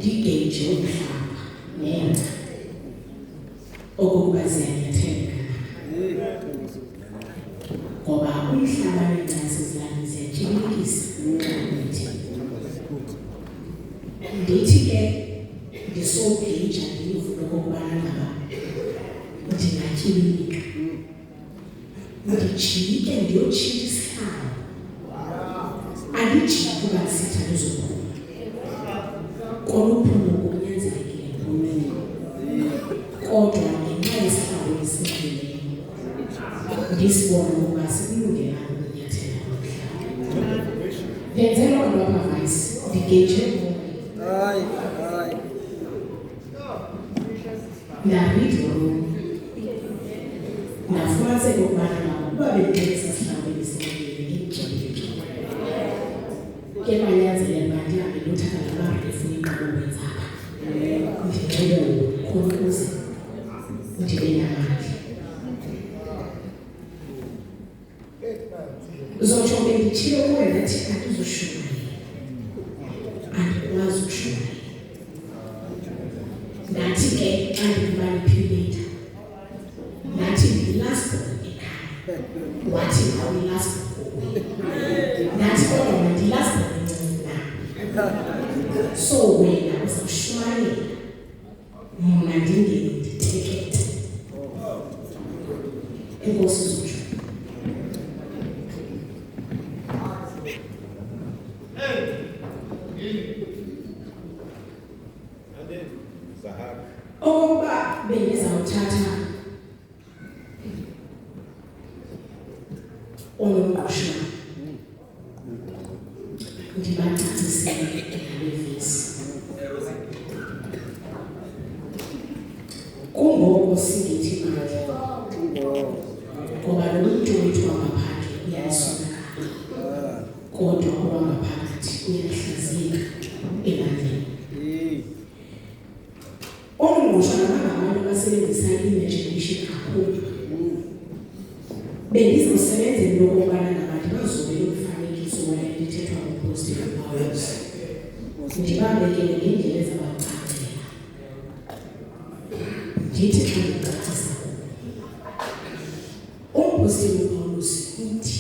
ndigeje umhlaba nenxa okokuba ziyanyatheka ngoba umhlaba nenxa ezilalini ziyatyhibilikisa ndithi ke ndisogeja ndiyivume okokubana ngaba ndingatyibilika ndijike ndiyotshintsha isihlalo andijike kuba ndisitha ndizophuma koluphumo kunyanzelekile ngomini kodwa ngenxa yesihlalo esinxileyo ndisibone ukuba sikulungelanga ukunyathela komhlaba ndenzela abantu abavayisi ndigeje ndaridolo nafumaniseka ukubana nabo uba bendixelisa sihlawule esinxibeni ngimjabuleke ke banyanzelela uba ndihambe ndiyothatha labarefu inkqubo wenzapha ndinxibe khona ukuze ndibe namandla zotsho benditshilo kuwe ndathi andizushumayela andikwazi ukushumayela ndathi ke xa ndikumanipuleyitha ndathi ndilasborn ekhaya wathi awuyilasborn ndathi kodwa ndilasborn encinci na so wena uzawushumayela mna ndingeni nditekete enkosi zotsho okokuba bendizawuthatha onomqosha ndibacacisele ngalevesi kungoko singithi manje ngoba lo muntu wethu wangaphandle uyasonakala kodwa owangaphakathi uyahlaziyeka ebandleni onomqosha nabangabantu abasebenzisa i-imagination kakhulu bendizosebenzela lokubana ngabantu bazobele umfanekiso wale ndithethwa ngo-positive powers ndibabekele ngendlela ezabacacela ndithi xa ndicacisa umpositive powers uthi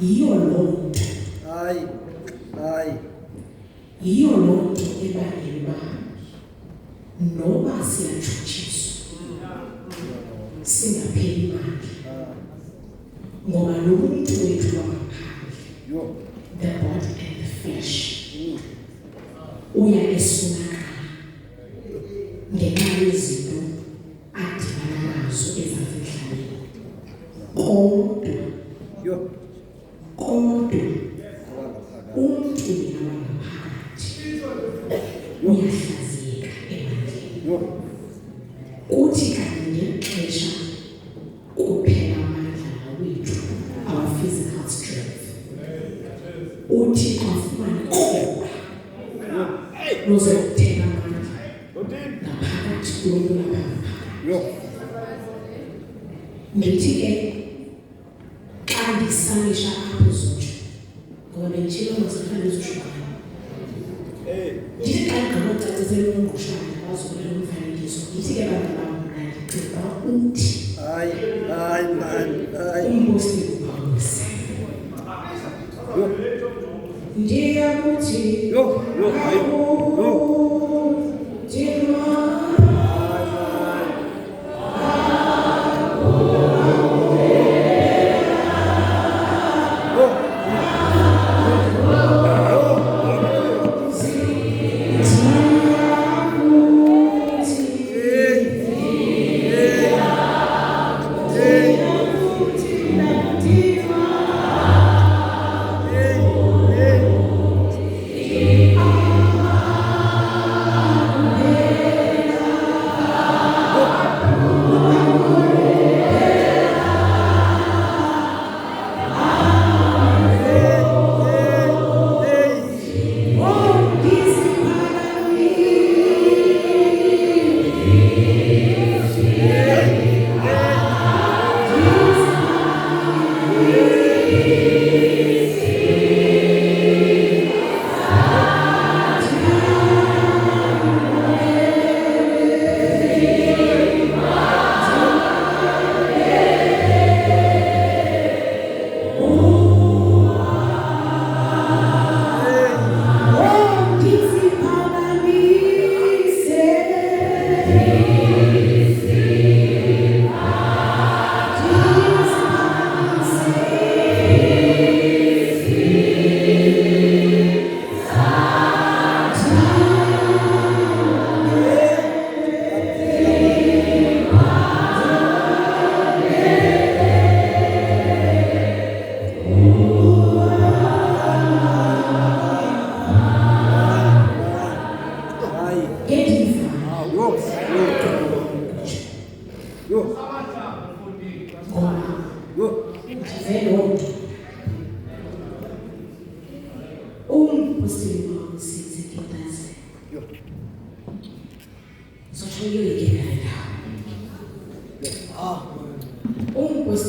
yiyo loo nto yiyo loo nto ebangela uba noba siyatshutshiswa singapheli mandla ngoba lo muntu wethu wangaphandle the body and the flesh uya esonakala ngenxa yezinto adibana nazo ezasemhlabeni kodwa umntu yena wangaphakathi uyahlaziyeka ebandleni kuthi kanye ngexesha kuphela amandla wethu our physical strength uthi afumane kodwa loze kuthela amandla ngaphakathi kulapha ngaphakathi ndithi ke xa ndisamisha apho zotsho ngoba benditshilo mazihlale zishumayela ndithi xa ndinganocacisela umngqushane bazobela umfanekiso ndithi ke bantu bam mna ndicinga uthi umpositive powers ndiyakuthi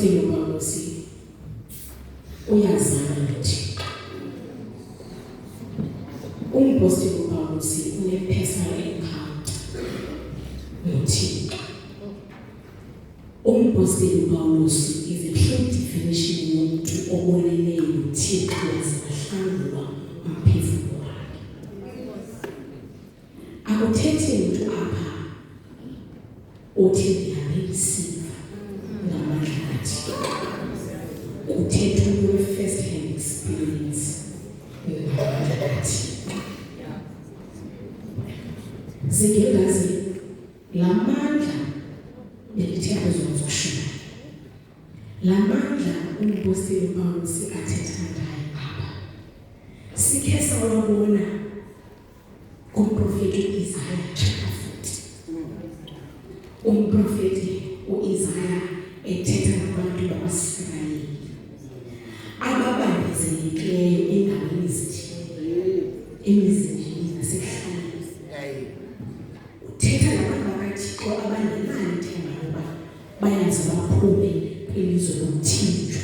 umpostile uPawulos uyazana noThixo. Umpostile uPawulos une-personal encounter noThixo. Umpostile uPawulos is a true definition yomuntu obonene noThixo wahlangulwa umphefumulo wakhe. Akuthethi umuntu apha othi ngiyabelisiva ngamandla athi. Uthetha umuntu first hand experience ngamandla athi. Zingengazi lamandla belithe kuzokushuka. Lamandla umpostile uPawulos athetha ngayo apha. Sikhe sawubona kumprofeti Isaiah chapter 40. Umprofeti uIsaiah ethetha nabantu bakwaSirayeli ababambezelekeleyo endaweni ezithile emizini nasekuhlaleni. Uthetha nabantu bakaThixo abangenalo ithemba lokuba bayazi baphume kwelizwe lokuthintwa.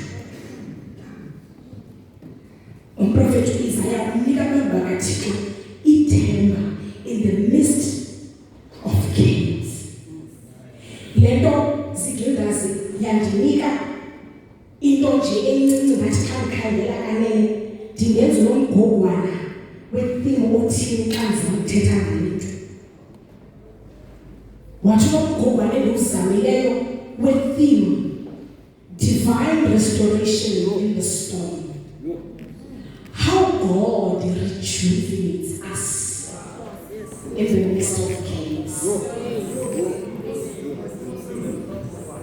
Umprofeti uIsaiah unika abantu bakaThixo ithemba in the midst of chaos. Lento Zigildazi yandinika into nje encinci ngathi xa ndikhangela kanene ndingenza nomgogwana wetheme othile xa ndizamthetha ngalinto. Wathi nomgogwana endiwuzamileyo wetheme divine restoration in the storm. How God rejuvenates us in the midst of chaos.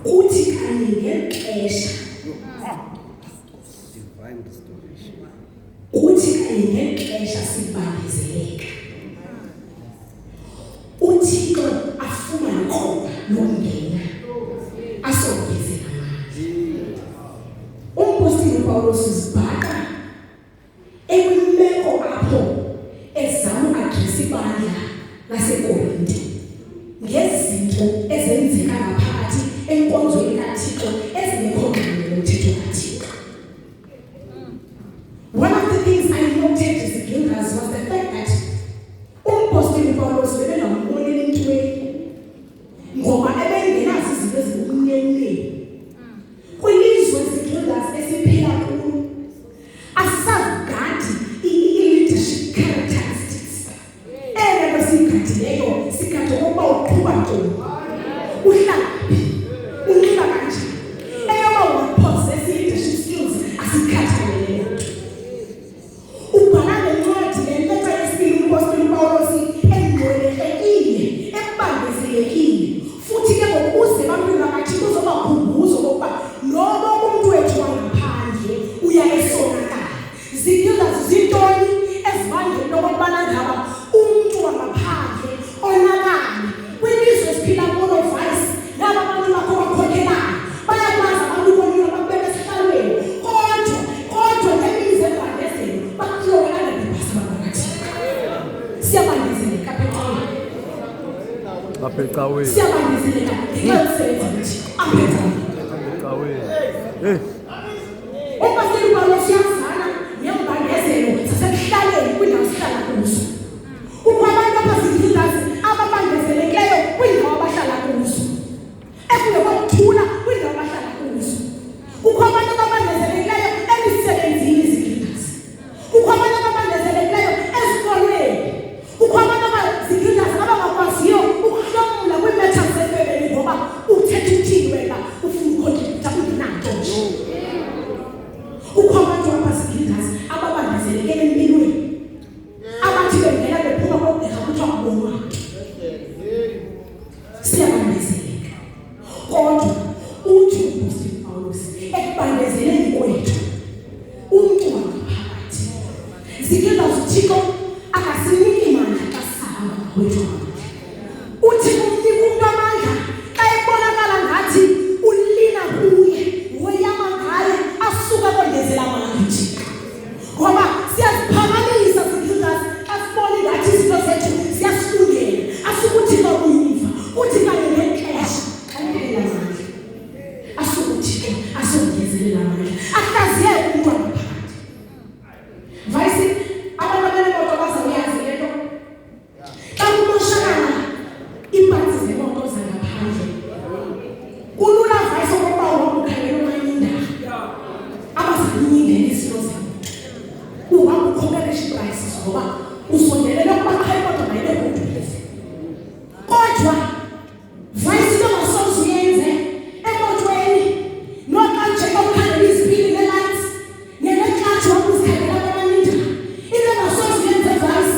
Uthi kanye ngexesha divine restoration. Uthi kanye ngexesha sibambezeleka. Uthixo afumane ikhoba lokungena asongezela amandla. Umpostile uPawulos uzibhaqa ekwimeko apho ezama uadresa ibandla laseKorinte ngezinto ezenzeka ngaphakathi enkonzweni kaThixo ezingekho ngqondweni nomthetho kaThixo. One of the things I noted as a Gildas was the fact that umpostile uPawulos bebengamubonela intweni ngoba ebengenazo izinto ezibumneneni. Kwilizwe Gildas esiphila kulo asisagadi i-leadership characteristics. Besiyigadileyo sikade ukuba uqhuba ntoni, uhlala phi, unxiba kanjani. Eyoba upossess leadership skills asikhathalele lento. Ubhala lencwadi lento yesibili umpostile uPawulos engcwelekile, ebambezelekile. Futhi ke ngokuze bantwini bakaThixo uzobakhumbuza okokuba noma umuntu wethu wangaphandle uya esonakala. Zigildazi zintoni ezibangela lokubana ngaba umuntu wangaphandle onakala kwilizwe esiphila kulo vice laba bantu bakho bakhokhelayo bayakwazi abantu bonke babeke esihlalweni kodwa ngemizi ebandezelo bakuhlokana nebhasi bakaThixo. Siyabandezeleka Aphecaweni. Siyabandezeleka ngesebenzi aphecaweni. Umpostile uPawulos uyazana nembandezelo zasekuhlaleni kwindawo esihlala kuzo. Kukho abantu abazigildazi ababambezelekeleyo kwindawo abahlala kuzo. Ekungekuthula kwindawo abahlala kuzo. Kukho abantu ababambezelekeleyo emisebenzini izigildazi. Kukho abantu ababambezelekeleyo ezikolweni. Kukho abantu abazigildazi abangakwaziyo ukuhlomula kwi-matters zefemeli ngoba uthetha uthini wena ufuna ukhontributha ungenanto nje. Kukho abantu abazigildazi ababambezelekele empilweni. Abathi bengena bephuma kokugqirha kuthiwa kubonwa. Siyabambezeleka. Kodwa uthi umpostile uPawulos ekubambezeleni kwethu umuntu wangaphakathi. Zigildazi uThixo akasiniki mandla xa sihamba kwethu. Uthi kumnika umuntu amandla xa ebonakala ngathi ulina kuye woyama ngaye asuka kongezela amandla uThixo. Ngoba siyaziphakamisa Zigildazi asibone ngathi izinto zethu ziyasifungela asukuthi lokuyiva uthi kanye ngexesha kanele amandla asukuthi usondelela kubakhaya kodwa maybe ngudulise kodwa vice longasoze uyenze emotweni noxa nje ukukhandela izipili nelights neneklatshi wakuzikhandela amanita into engasoze uyenze vice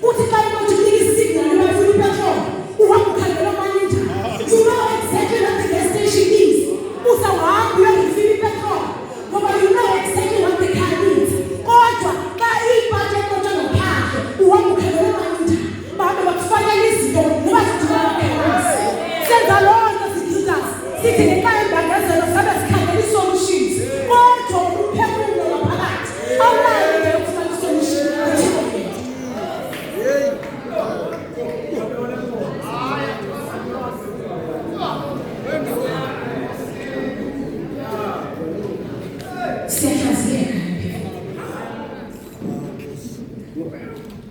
uthi xa imoto inika isignal uyafuna ipetrol uhamba ukhandela amanita you know exactly what the gas station is uzawuhamba uyarifila ipetrol ngoba you know exactly what the car needs kodwa xa ibhathi emoto ngaphandle uhamba ukhandela amanita bahambe bakufakela izinto ngoba zidibana phakathi senza loo nto sijudas sithi ngekhaya embangazelo sabe sikhangela i-solutions kodwa umphefumulo ngaphakathi awunayo into yokufaka i-solution siyahlaziyeka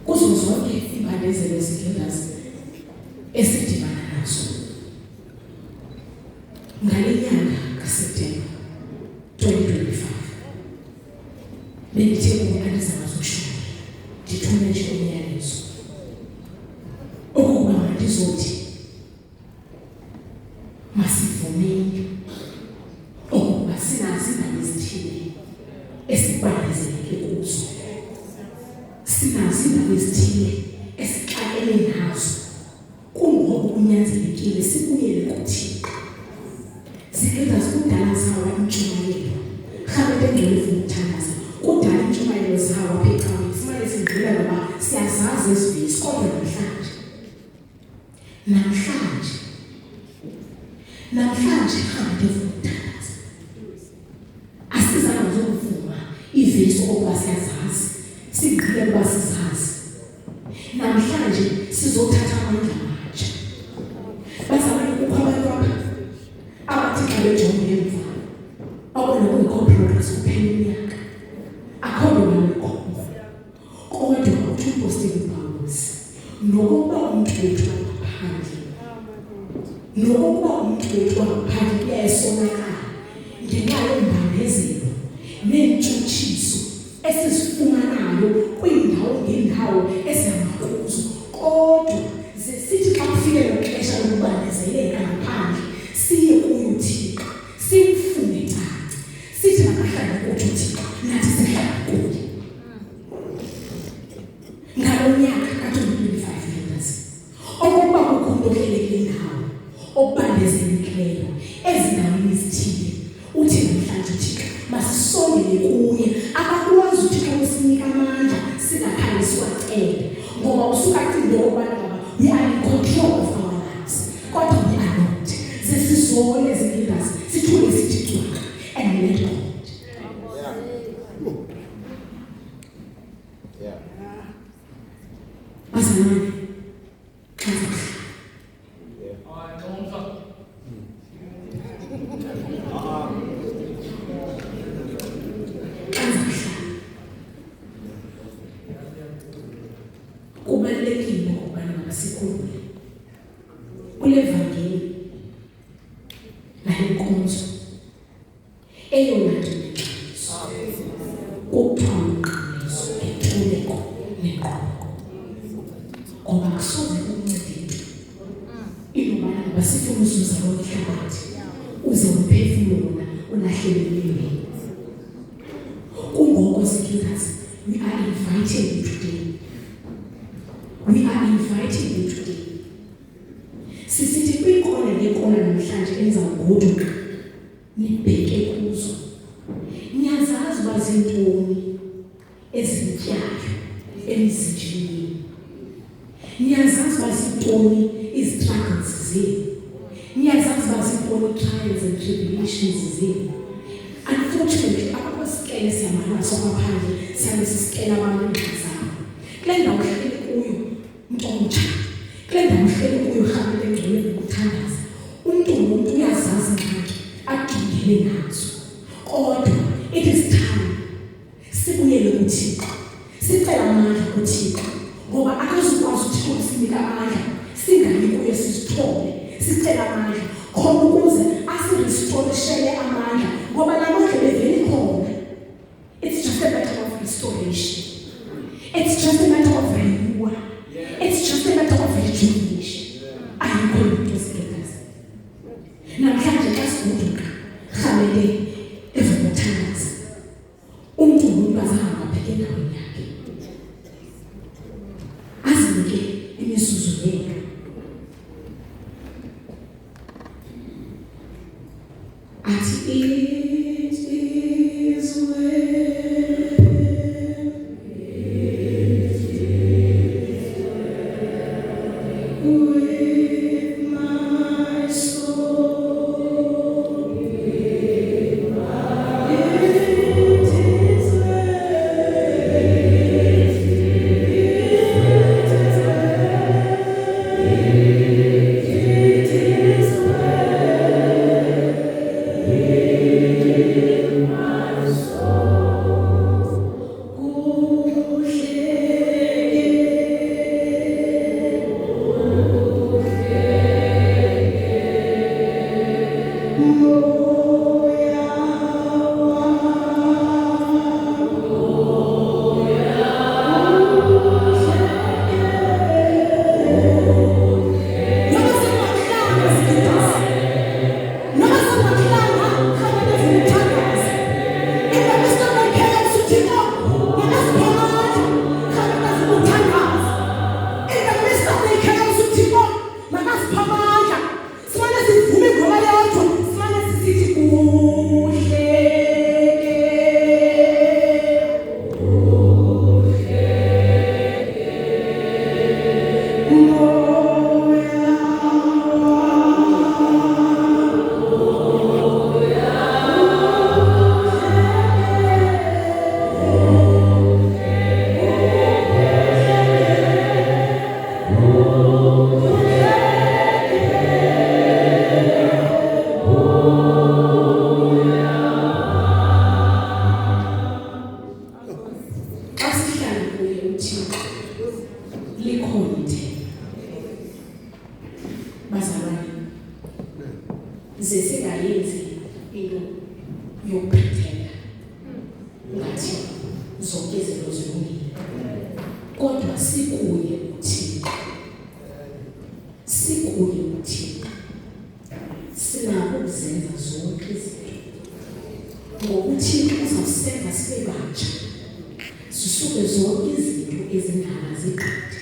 kuzo zonke iimbandezelo zijudas esidibana nazo ngale nyanga kaSeptemba 2025 bendithe kuba andizakwazi ukushuka ndithume nje umyalezo ukuba mandizothi masivumeni ukuba sinazo iindaba ezithile esibandezeleke kuzo sinazo iindaba ezithile esixakene nazo kungoku kunyanzelekile sibuyele kuThixo sikenza kudala zawa intshumayelo rhabete engcwele ufuna ukuthandaza kudala intshumayelo zawa apha ecaweni sifuna sindlula ngoba siyazazi ezivisi kodwa namhlanje rhabete ufuna ukuthandaza asizange zokuvuma ivesi okuba siyazazi sigqile ukuba sizazi namhlanje sizothatha amandla amatsha bazabona kukho abantu apha abathi xa bejonge emva babona kungekho progress kuphela iminyaka akho nto nalukhomo kodwa uthi uPostile Pawulos nokuba umntu wethu wangaphandle uyasonakala ngenxa yembandezelo neentshutshiso esizifumanayo kwiindawo ngeendawo ezihamba kuzo kodwa zesithi xa kufike lo xesha lokubandezeleka ngaphandle siye kuyo uThixo simfune caca sithi makahlala kuthi uThixo nathi sihlala kuye ngalo nyaka ka-2025 Judas okokuba kukho into ohlelekile nawo okubandezelekileyo ezindaweni ezithile uthi namhlanje uThixo masisondele kuye akakwazi uThixo usinika amandla singakhange siwacele ngoba usuka acinga okubana ngaba we are in control of our lives kodwa we are not zesizole ezingilazi sithule sithi cwaka and let God bazalwane kubalulekile ukubana masikhumbule kule vangeli nale nkonzo eyona nto nexabiso kuthiwa uqiniso ngentluleko nenkqubo ngoba kusoze kuncede intobana ngoba sifuna uzuza lo mhlabathi uze umphefumulo ulahlelelwe kungoko Judas we are inviting you today. We are inviting you today. Sisithi kwikona ngekona namhlanje enza ngoduka nibheke kuzo. Niyazazi bazintoni ezityayo emizinjini. Niyazazi bazintoni istruggles zenu. Niyazazi bazintoni trials and tribulations zenu. Unfortunately, abasikele siyamana sokaphandle siyabe sisikela abantu endizamo. Kule ndawo uhleli kuyo umuntu omtsha. Kule ndawo uhleli kuyo rhabete engcwele ukuthandaza. Umuntu nomuntu uyazazi ngakhe adingele nazo. Kodwa it is time sibuyele kuThixo. Sicela amandla kuThixo ngoba akazukwazi uThixo usinika amandla singayi kuye sizithole. Sicela amandla khona ukuze asirestore amandla ngoba namandla bevele khona. It's just a matter of restoration. It's just a matter of renewal. sazi-ke imizuzu yethu. Athi it is with my soul. It is Zesingayenzi into yokuphetela ngathi zonke izinto zilungile, kodwa sikuye uThixo, sikuye uThixo sinako ukuzenza zonke izinto ngokuthi uzawusenza sibe batsha, sisuke zonke izinto ezindala ziqede,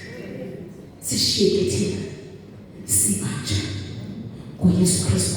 sishiyeke thina sibatsha ngoYesu Kristu.